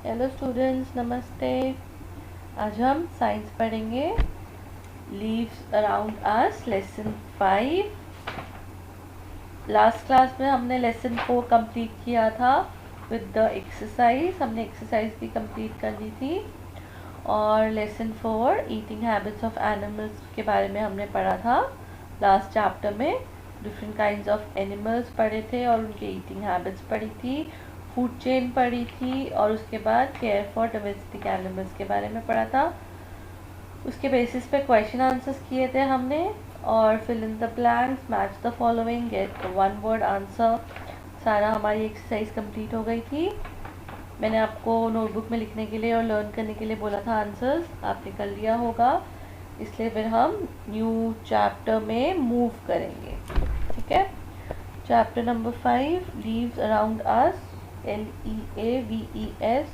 Hello students, नमस्ते। आज हम साइंस पढ़ेंगे। लीव्स अराउंड अस, लेसन 5। लास्ट क्लास में हमने लेसन 4 कंप्लीट किया था विद द एक्सरसाइज। हमने एक्सरसाइज भी कंप्लीट कर ली थी। और lesson 4 eating habits of animals के बारे में हमने पढ़ा था लास्ट चैप्टर में। डिफरेंट काइंड्स ऑफ एनिमल्स पढ़े थे और उनके ईटिंग हैबिट्स पढ़ी थी, फूड चेन पढ़ी थी, और उसके बाद केयर फॉर डोमेस्टिक एनिमल्स के बारे में पढ़ा था। उसके बेसिस पे क्वेश्चन आंसर्स किए थे हमने, और fill in the blanks, match the following, get one word answer. सारा हमारी एक्सरसाइज कंप्लीट हो गई थी। मैंने आपको नोटबुक में लिखने के लिए और लर्न करने के लिए बोला था आंसर्स, आपने कर लिया होगा। इसलिए फिर हम न्यू चैप्टर में मूव करेंगे। ठीक है, chapter number 5, leaves around us, LEAVES,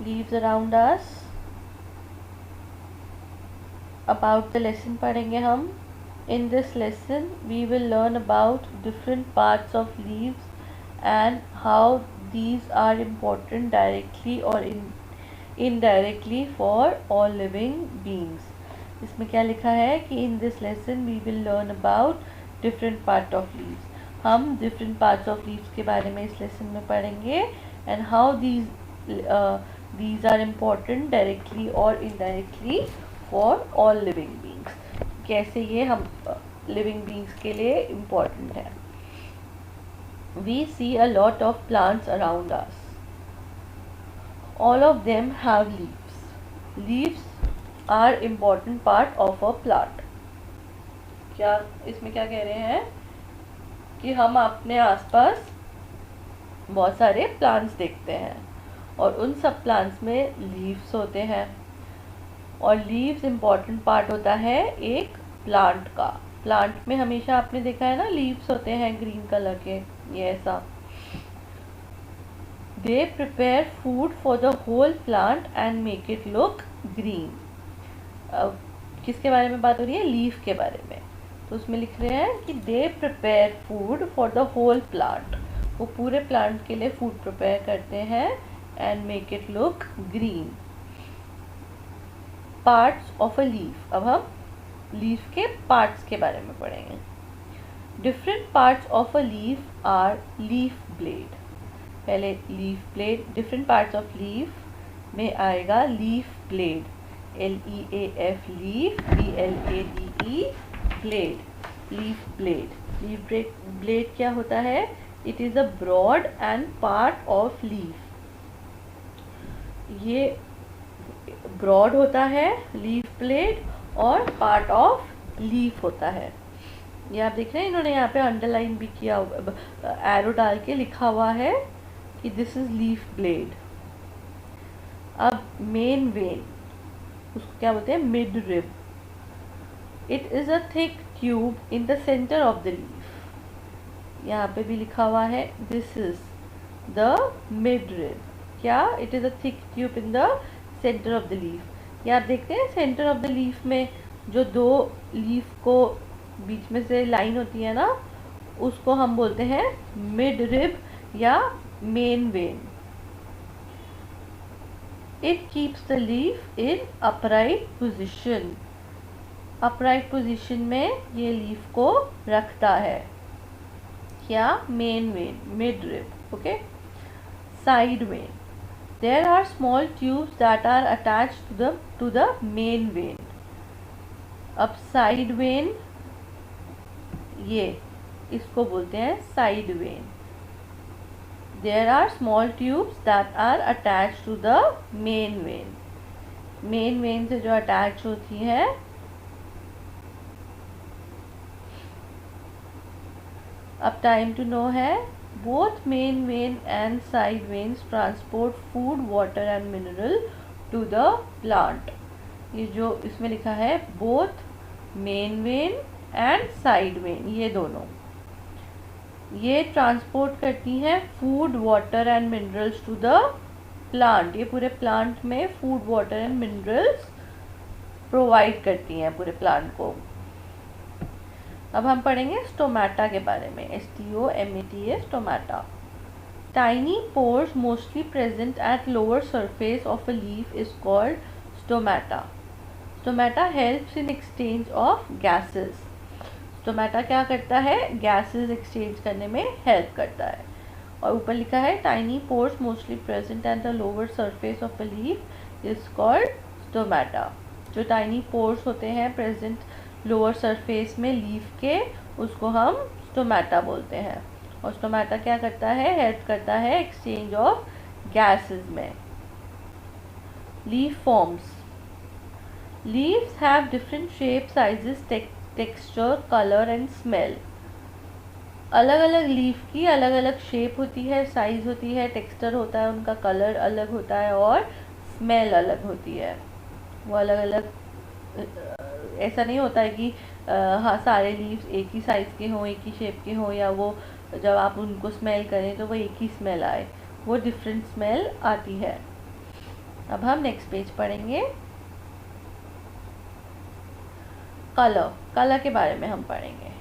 leaves around us. About the lesson पढ़ेंगे हम। In this lesson we will learn about different parts of leaves and how these are important directly or indirectly for all living beings. इसमें क्या लिखा है कि in this lesson we will learn about different part of leaves. हम different parts of leaves के बारे में इस lesson में पढ़ेंगे and how these are important directly or indirectly for all living beings. कैसे ये हम living beings के लिए important है। We see a lot of plants around us. All of them have leaves. Leaves are important part of a plant. क्या इसमें क्या कह रहे हैं कि हम अपने आसपास बहुत सारे प्लांट्स देखते हैं और उन सब प्लांट्स में लीव्स होते हैं, और लीव्स इम्पॉर्टेंट पार्ट होता है एक प्लांट का। प्लांट में हमेशा आपने देखा है ना, लीव्स होते हैं ग्रीन कलर के, ये ऐसा। They prepare food for the whole plant and make it look green. अब किसके बारे में बात हो रही है? लीफ के बारे में। तो उसमें लिख रहे हैं कि they prepare food for the whole plant, वो पूरे प्लांट के लिए फूड प्रिपेयर करते हैं, and make it look green. Parts of a leaf, अब हम लीफ के पार्ट्स के बारे में पढ़ेंगे। Different parts of a leaf are leaf blade. पहले leaf blade, different parts of leaf में आएगा leaf blade, LEAF, leaf, BLADE, blade, leaf blade. Leaf blade क्या होता है? It is a broad and part of leaf. ये broad होता है leaf blade और पार्ट ऑफ लीफ होता है। ये आप देख रहे हैं, इन्होंने यहाँ पे अंडरलाइन भी किया, एरो डाल के लिखा हुआ है कि दिस इज लीफ ब्लेड। अब मेन वेन, उसको क्या बोलते हैं? Midrib. It is a thick tube in the centre of the leaf. यहाँ पे भी लिखा हुआ है this is the midrib. क्या? It is a thick tube in the centre of the leaf. ये आप देखते हैं सेंटर ऑफ द लीफ में जो दो लीफ को बीच में से लाइन होती है ना, उसको हम बोलते हैं मिड रिब या main vein. It keeps the leaf in upright position. Upright position में ये लीफ को रखता है। क्या? Main vein, mid rib. Okay. Side when, there are small tubes that are attached to the main vein. अब side when, ये इसको बोलते हैं side when. there are small tubes that are attached to the main vein. Main vein से जो attach होती है, अब टाइम टू नो है, both main vein and side veins transport food, water and mineral to the plant. ये जो इसमें लिखा है both main vein and side vein, ये दोनों ये ट्रांसपोर्ट करती हैं food, water and minerals to the plant. ये पूरे प्लांट में food, water and minerals provide करती हैं पूरे प्लांट को। अब हम पढ़ेंगे स्टोमेटा के बारे में, STOMATA, stomata. Tiny pores mostly present at lower surface of a leaf is called stomata. Stomata helps in exchange of gases. Stomata क्या करता है? Gases exchange करने में help करता है. और ऊपर लिखा है tiny pores mostly present at the lower surface of a leaf is called stomata. जो tiny pores होते हैं present lower surface में leaf के, उसको हम stomata बोलते हैं. और स्टोमेटा क्या करता है? हेल्प करता है एक्सचेंज ऑफ गैसेस में. Leaf forms. Leaves have different shape, sizes, texture, colour and smell. अलग अलग लीफ की अलग अलग शेप होती है, साइज होती है, टेक्सचर होता है, उनका कलर अलग होता है और स्मेल अलग होती है. वो अलग अलग, ऐसा नहीं होता है कि हाँ सारे लीव्स एक ही साइज़ के हों, एक ही शेप के हों, या वो जब आप उनको स्मेल करें तो वो एक ही स्मेल आए. वो डिफरेंट स्मेल आती है. अब हम नेक्स्ट पेज पढ़ेंगे. कलर. कलर के बारे में हम पढ़ेंगे.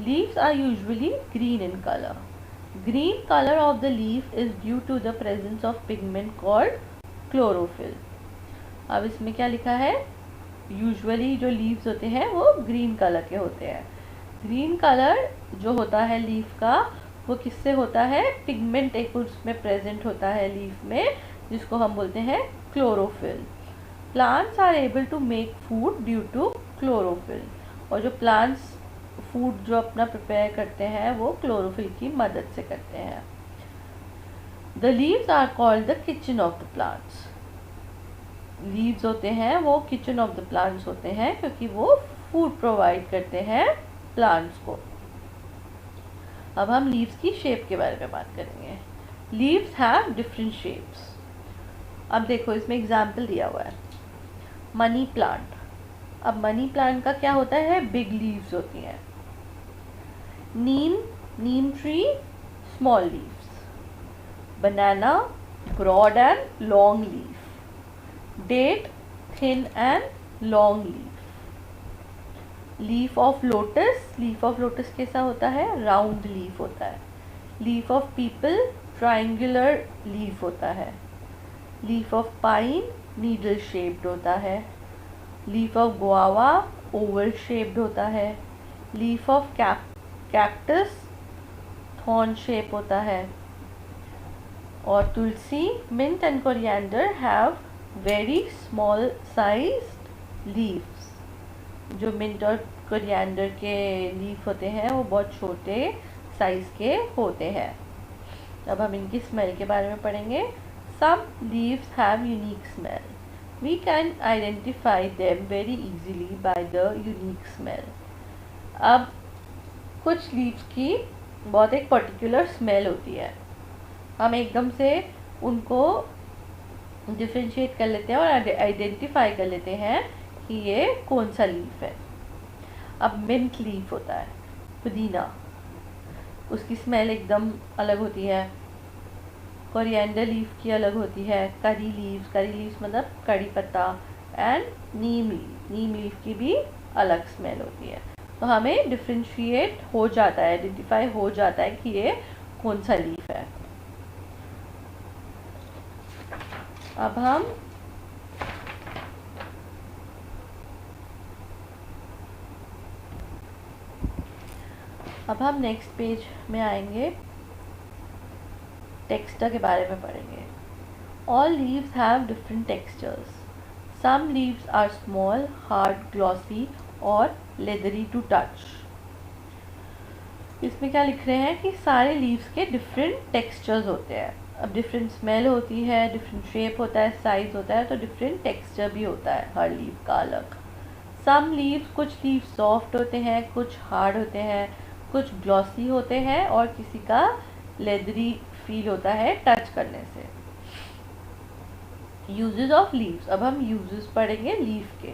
Leaves are usually green in colour. Green colour of the leaf is due to the presence of pigment called chlorophyll. अब इसमें क्या लिखा है? यूजुअली जो लीव्स होते हैं वो ग्रीन कलर के होते हैं. ग्रीन कलर जो होता है लीफ का, वो किससे होता है? पिगमेंट एक उसमें प्रेजेंट होता है लीफ में, जिसको हम बोलते हैं chlorophyll. Plants are able to make food due to chlorophyll. और जो प्लांट्स फूड जो अपना प्रिपेयर करते हैं वो क्लोरोफिल की मदद से करते हैं. The leaves are called the kitchen of the plants. Leaves होते हैं वो किचन ऑफ द प्लांट्स होते हैं क्योंकि वो फूड प्रोवाइड करते हैं प्लांट्स को. अब हम लीव्स की शेप के बारे में बात करेंगे. Leaves have different shapes. अब देखो इसमें एग्जाम्पल दिया हुआ है. Money plant. अब मनी प्लांट का क्या होता है? बिग लीव्स होती हैं. Neem tree, small leaves. Banana, broad and long leaf. Date, thin and long leaf. Leaf of lotus. Leaf of lotus कैसा होता है? राउंड लीफ होता है. Leaf of peepal, triangular leaf होता है. Leaf of pine, needle shaped होता है. Leaf of guava, oval shaped होता है. Leaf of cactus, thorn shape होता है. और tulsi, mint and coriander have very small sized leaves. जो मिंट और कोरिएंडर के लीफ होते हैं वो बहुत छोटे साइज के होते हैं. अब हम इनकी स्मेल के बारे में पढ़ेंगे. Some leaves have unique smell. We can identify them very easily by the unique smell. अब कुछ लीव्स की बहुत एक पर्टिकुलर स्मेल होती है. हम एकदम से उनको डिफ्रेंशिएट कर लेते हैं और आइडेंटिफाई कर लेते हैं कि ये कौन सा लीफ है. अब मिंट लीफ होता है, पुदीना, उसकी स्मेल एकदम अलग होती है. कोरिएंडर लीफ की अलग होती है. करी लीव्स मतलब कड़ी पत्ता. एंड नीम लीफ की भी अलग स्मेल होती है. तो हमें डिफ्रेंशिएट हो जाता है, आइडेंटिफाई हो जाता है कि ये कौन सा लीफ है. अब हम नेक्स्ट पेज में आएंगे. टेक्सचर के बारे में पढ़ेंगे. All leaves have different textures. Some leaves are small, hard, glossy और लेदरी टू टच. इसमें क्या लिख रहे हैं कि सारे लीव्स के डिफरेंट टेक्सचर्स होते हैं. अब डिफरेंट स्मेल होती है, डिफरेंट शेप होता है, साइज होता है, तो डिफरेंट टेक्सचर भी होता है हर लीव का अलग. सम लीव्स, कुछ लीव सॉफ्ट होते हैं, कुछ हार्ड होते हैं, कुछ ग्लॉसी होते हैं और किसी का लेदरी फील होता है टच करने से. Uses of leaves. अब हम यूजेस पढ़ेंगे लीफ के.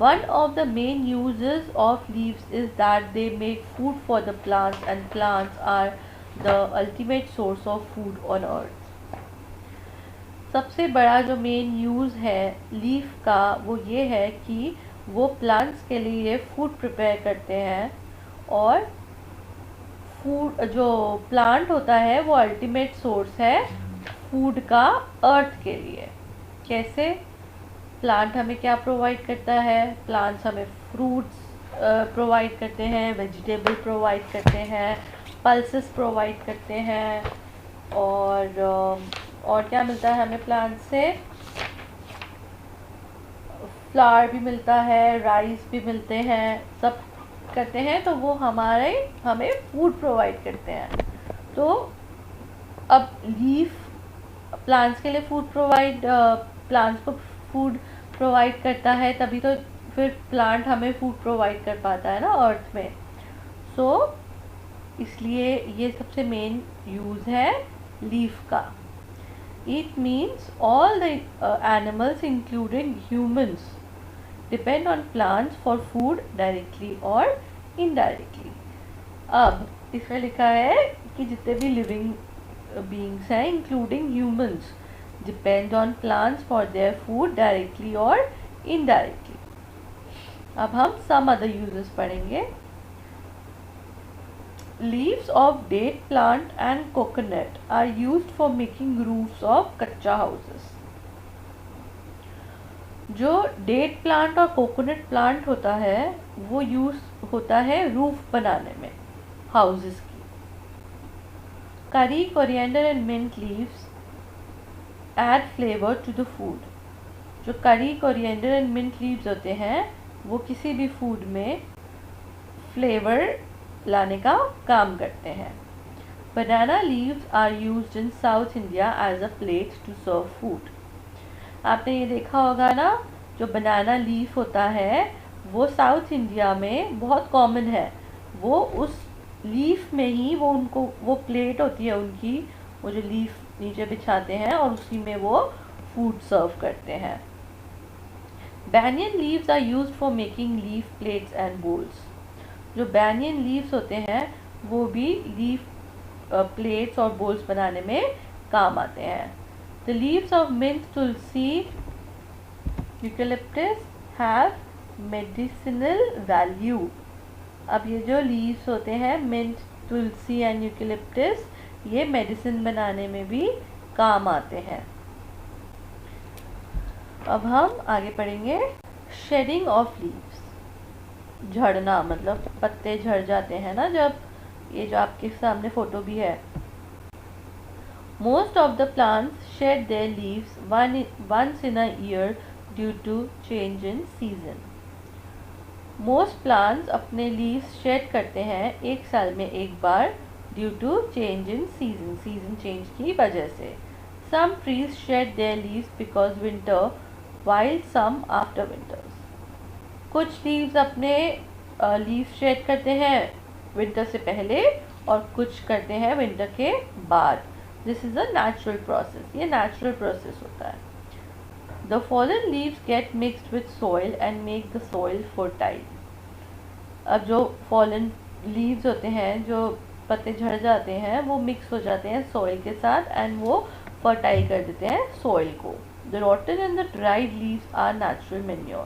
One of the main uses of leaves is that they make food for the plants, and plants are the ultimate source of food on earth. सबसे बड़ा जो main use है leaf का वो ये है कि वो प्लांट्स के लिए फूड प्रिपेयर करते हैं और फूड, जो प्लांट होता है वो अल्टीमेट सोर्स है फूड का अर्थ के लिए। कैसे? प्लांट हमें क्या प्रोवाइड करता है? प्लांट्स हमें फ्रूट्स प्रोवाइड करते हैं, वेजिटेबल प्रोवाइड करते हैं, पल्सेस प्रोवाइड करते हैं, और क्या मिलता है हमें प्लांट से? फ्लावर भी मिलता है, राइस भी मिलते हैं, सब करते हैं, तो वो हमें फूड प्रोवाइड करते हैं। तो अब लीफ प्लांट्स के लिए प्लांट्स को फूड प्रोवाइड करता है, तभी तो फिर प्लांट हमें फूड प्रोवाइड कर पाता है ना अर्थ में। सो इसलिए ये सबसे मेन यूज़ है लीफ का। It means all the animals including humans depend on plants for food directly और इनडायरेक्टली। अब इसमें लिखा है कि जितने भी लिविंग beings हैं including humans depend on plants for their food directly or indirectly। अब हम some other uses पढ़ेंगे। Leaves of date plant and coconut are used for making roofs of कच्चा houses। जो डेट प्लांट और coconut plant होता है वो use होता है रूफ बनाने में हाउसेस की। Curry, coriander and mint leaves add flavor to the food। जो करी, कोरिएंडर एंड मिंट लीव्स होते हैं वो किसी भी फूड में फ्लेवर लाने का काम करते हैं। Banana leaves are used in south India as a plate to serve food. आपने ये देखा होगा ना, जो बनाना लीफ होता है वो साउथ इंडिया में बहुत कॉमन है। वो उस लीफ में ही वो प्लेट होती है उनकी, वो जो लीफ नीचे बिछाते हैं और उसी में वो फूड सर्व करते हैं। Banyan leaves are used for making leaf plates and bowls. जो बैनियन लीव्स होते हैं वो भी लीफ प्लेट्स और बोल्स बनाने में काम आते हैं। The leaves of mint, tulsi, eucalyptus have medicinal value. अब ये जो लीव्स होते हैं मिंट, तुलसी एंड यूकेलिप्टस, ये मेडिसिन बनाने में भी काम आते हैं। अब हम आगे पढ़ेंगे शेडिंग ऑफ लीव्स। झड़ना मतलब पत्ते झड़ जाते हैं ना, जब ये जो आपके सामने फोटो भी है। Most of the plants shed their leaves once in a year due to change in season. Most plants अपने लीव्स शेड करते हैं एक साल में एक बार due to change in season change की वजह से। Some trees shed their leaves because winter while some after winters। कुछ लीव्स अपने लीव्स शेड करते हैं विंटर से पहले और कुछ करते हैं विंटर के बाद। This is a natural process, ये नेचुरल प्रोसेस होता है। The fallen leaves get mixed with soil and make the soil fertile. अब जो फॉलन लीव्स होते हैं, जो पत्ते झड़ जाते हैं, वो मिक्स हो जाते हैं सॉइल के साथ एंड वो फर्टाइल कर देते हैं सॉइल को। The rotten and the dried leaves are natural manure।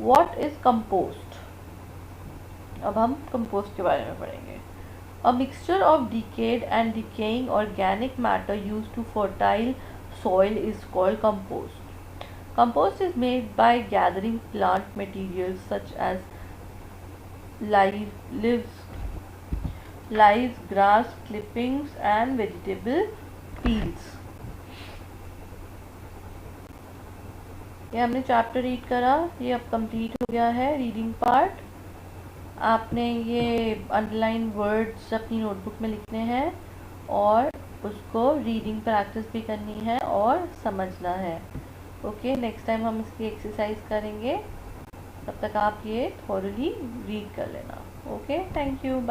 What is compost? अब हम compost के बारे में पढ़ेंगे। A mixture of decayed and decaying organic matter used to fertile soil is called compost। Compost is made by gathering plant materials such as leaves, grass clippings and vegetable peels। ये हमने chapter read करा, ये अब complete हो गया है reading part. आपने ये अंडरलाइन वर्ड्स अपनी नोटबुक में लिखने हैं और उसको रीडिंग प्रैक्टिस भी करनी है और समझना है। ओके, नेक्स्ट टाइम हम इसकी एक्सरसाइज करेंगे, तब तक आप ये थॉरली रीड कर लेना। Okay, thank you, bye.